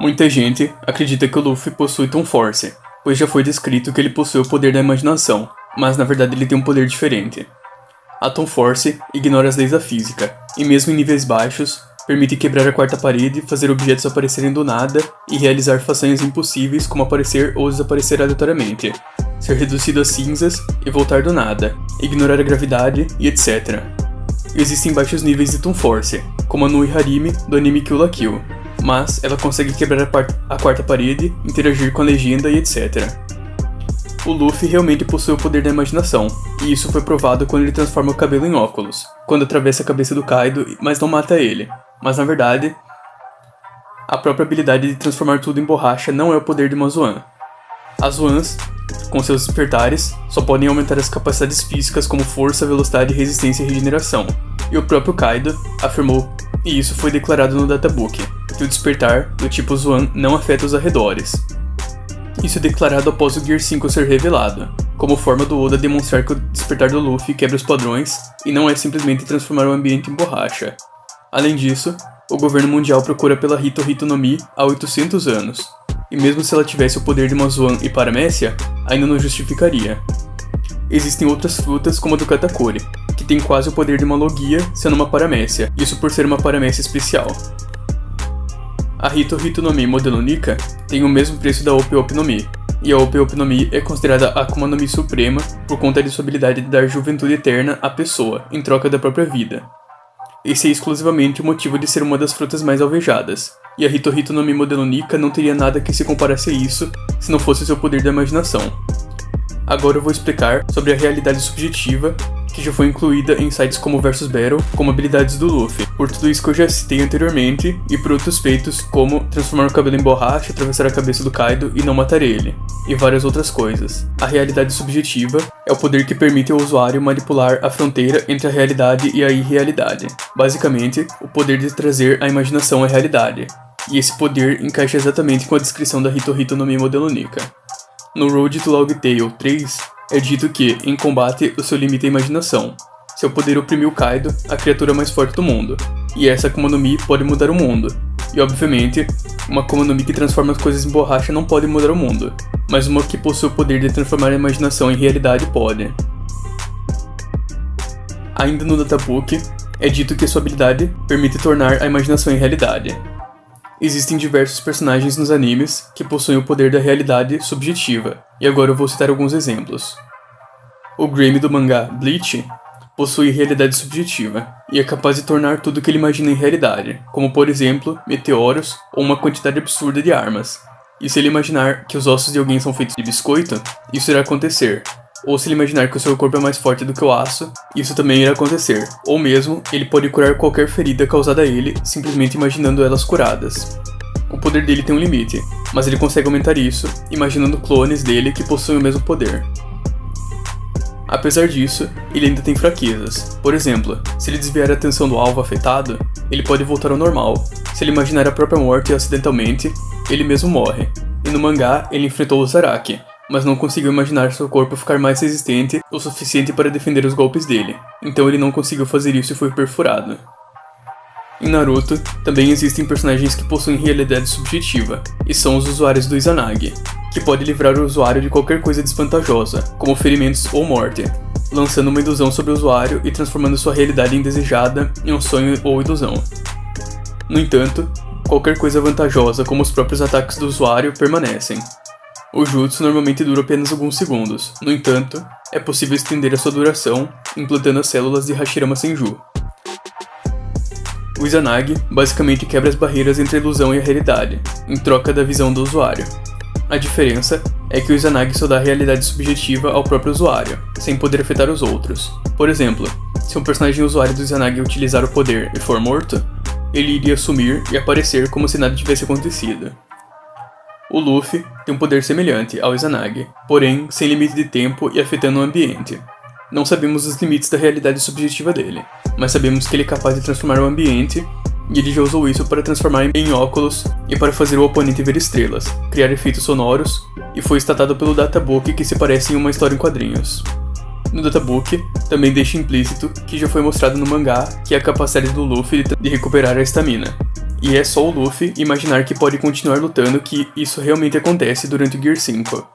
Muita gente acredita que o Luffy possui Tom Force, pois já foi descrito que ele possui o poder da imaginação, mas na verdade ele tem um poder diferente. A Tom Force ignora as leis da física, e mesmo em níveis baixos, permite quebrar a quarta parede, fazer objetos aparecerem do nada e realizar façanhas impossíveis como aparecer ou desaparecer aleatoriamente, ser reduzido a cinzas e voltar do nada, ignorar a gravidade e etc. Existem baixos níveis de Tom Force, como a Nui Harimi do anime Kill la Kill, mas ela consegue quebrar a quarta parede, interagir com a legenda e etc. O Luffy realmente possui o poder da imaginação, e isso foi provado quando ele transforma o cabelo em óculos, quando atravessa a cabeça do Kaido, mas não mata ele. Mas na verdade, a própria habilidade de transformar tudo em borracha não é o poder de uma Zoan. As Zoans, com seus despertares, só podem aumentar as capacidades físicas como força, velocidade, resistência e regeneração, e o próprio Kaido afirmou, e isso foi declarado no databook, que o despertar do tipo Zoan não afeta os arredores. Isso é declarado após o Gear 5 ser revelado, como forma do Oda demonstrar que o despertar do Luffy quebra os padrões e não é simplesmente transformar o ambiente em borracha. Além disso, o governo mundial procura pela Hito Hito no Mi há 800 anos, e mesmo se ela tivesse o poder de uma Zoan e Paramécia, ainda não justificaria. Existem outras frutas como a do Katakuri, que tem quase o poder de uma Logia sendo uma Paramécia, isso por ser uma Paramécia especial. A Hito Hito no Mi modelo Nika tem o mesmo preço da Ope Ope no Mi, e a Ope Ope no Mi é considerada a Akuma no Mi suprema por conta de sua habilidade de dar juventude eterna à pessoa, em troca da própria vida. Esse é exclusivamente o motivo de ser uma das frutas mais alvejadas, e a Hito Hito no Mi modelo Nika não teria nada que se comparasse a isso se não fosse seu poder da imaginação. Agora eu vou explicar sobre a realidade subjetiva, que já foi incluída em sites como Versus Battle como habilidades do Luffy, por tudo isso que eu já citei anteriormente, e por outros feitos como transformar o cabelo em borracha, atravessar a cabeça do Kaido e não matar ele, e várias outras coisas. A realidade subjetiva é o poder que permite ao usuário manipular a fronteira entre a realidade e a irrealidade. Basicamente, o poder de trazer a imaginação à realidade, e esse poder encaixa exatamente com a descrição da Hito Hito no Mi modelo Nika. No Road to Log Tale 3, é dito que, em combate, o seu limite é a imaginação. Seu poder oprimiu Kaido, a criatura mais forte do mundo, e essa Akuma no Mi pode mudar o mundo. E obviamente, uma Akuma no Mi que transforma as coisas em borracha não pode mudar o mundo, mas uma que possui o poder de transformar a imaginação em realidade pode. Ainda no databook, é dito que sua habilidade permite tornar a imaginação em realidade. Existem diversos personagens nos animes que possuem o poder da realidade subjetiva, e agora eu vou citar alguns exemplos. O Graham do mangá Bleach possui realidade subjetiva, e é capaz de tornar tudo que ele imagina em realidade, como por exemplo, meteoros ou uma quantidade absurda de armas. E se ele imaginar que os ossos de alguém são feitos de biscoito, isso irá acontecer. Ou se ele imaginar que o seu corpo é mais forte do que o aço, isso também irá acontecer. Ou mesmo, ele pode curar qualquer ferida causada a ele, simplesmente imaginando elas curadas. O poder dele tem um limite, mas ele consegue aumentar isso, imaginando clones dele que possuem o mesmo poder. Apesar disso, ele ainda tem fraquezas. Por exemplo, se ele desviar a atenção do alvo afetado, ele pode voltar ao normal. Se ele imaginar a própria morte acidentalmente, ele mesmo morre. E no mangá, ele enfrentou o Zaraki, mas não conseguiu imaginar seu corpo ficar mais resistente o suficiente para defender os golpes dele, então ele não conseguiu fazer isso e foi perfurado. Em Naruto, também existem personagens que possuem realidade subjetiva, e são os usuários do Izanagi, que pode livrar o usuário de qualquer coisa desvantajosa, como ferimentos ou morte, lançando uma ilusão sobre o usuário e transformando sua realidade indesejada em um sonho ou ilusão. No entanto, qualquer coisa vantajosa, como os próprios ataques do usuário, permanecem. O jutsu normalmente dura apenas alguns segundos, no entanto, é possível estender a sua duração implantando as células de Hashirama Senju. O Izanagi basicamente quebra as barreiras entre a ilusão e a realidade, em troca da visão do usuário. A diferença é que o Izanagi só dá realidade subjetiva ao próprio usuário, sem poder afetar os outros. Por exemplo, se um personagem usuário do Izanagi utilizar o poder e for morto, ele iria sumir e aparecer como se nada tivesse acontecido. O Luffy tem um poder semelhante ao Izanagi, porém sem limite de tempo e afetando o ambiente. Não sabemos os limites da realidade subjetiva dele, mas sabemos que ele é capaz de transformar o ambiente, e ele já usou isso para transformar em óculos e para fazer o oponente ver estrelas, criar efeitos sonoros, e foi statado pelo databook que se parece em uma história em quadrinhos. No databook, também deixa implícito que já foi mostrado no mangá que é a capacidade do Luffy de recuperar a estamina. E é só o Luffy imaginar que pode continuar lutando que isso realmente acontece durante o Gear 5.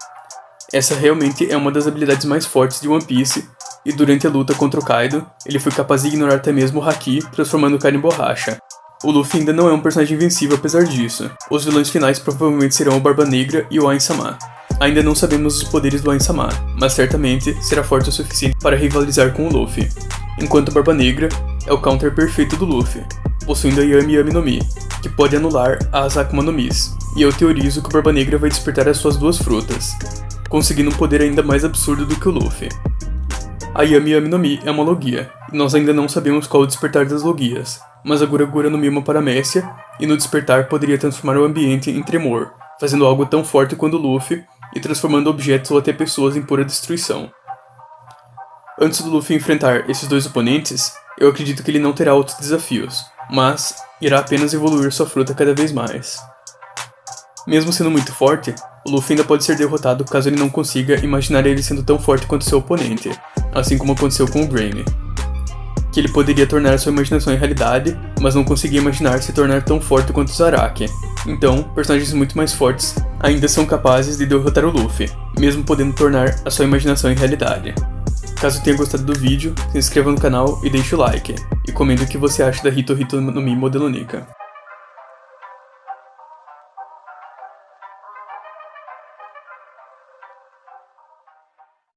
Essa realmente é uma das habilidades mais fortes de One Piece, e durante a luta contra o Kaido, ele foi capaz de ignorar até mesmo o Haki, transformando o cara em borracha. O Luffy ainda não é um personagem invencível apesar disso. Os vilões finais provavelmente serão o Barba Negra e o Ain-sama. Ainda não sabemos os poderes do Ain-sama, mas certamente será forte o suficiente para rivalizar com o Luffy. Enquanto o Barba Negra é o counter perfeito do Luffy, possuindo a Yami Yami no Mi, que pode anular as Akuma no Mis, e eu teorizo que o Barba Negra vai despertar as suas duas frutas, conseguindo um poder ainda mais absurdo do que o Luffy. A Yami Yami no Mi é uma Logia, e nós ainda não sabemos qual o despertar das Logias, mas a Gura Gura no Mi é uma Paramécia, e no despertar poderia transformar o ambiente em tremor, fazendo algo tão forte quanto o Luffy, e transformando objetos ou até pessoas em pura destruição. Antes do Luffy enfrentar esses dois oponentes, eu acredito que ele não terá outros desafios, mas irá apenas evoluir sua fruta cada vez mais. Mesmo sendo muito forte, o Luffy ainda pode ser derrotado caso ele não consiga imaginar ele sendo tão forte quanto seu oponente, assim como aconteceu com o Granny. Que ele poderia tornar sua imaginação em realidade, mas não conseguia imaginar se tornar tão forte quanto o Zaraki. Então, personagens muito mais fortes ainda são capazes de derrotar o Luffy, mesmo podendo tornar a sua imaginação em realidade. Caso tenha gostado do vídeo, se inscreva no canal e deixe o like, e comente o que você acha da Hito Hito no Mi modelo Nika.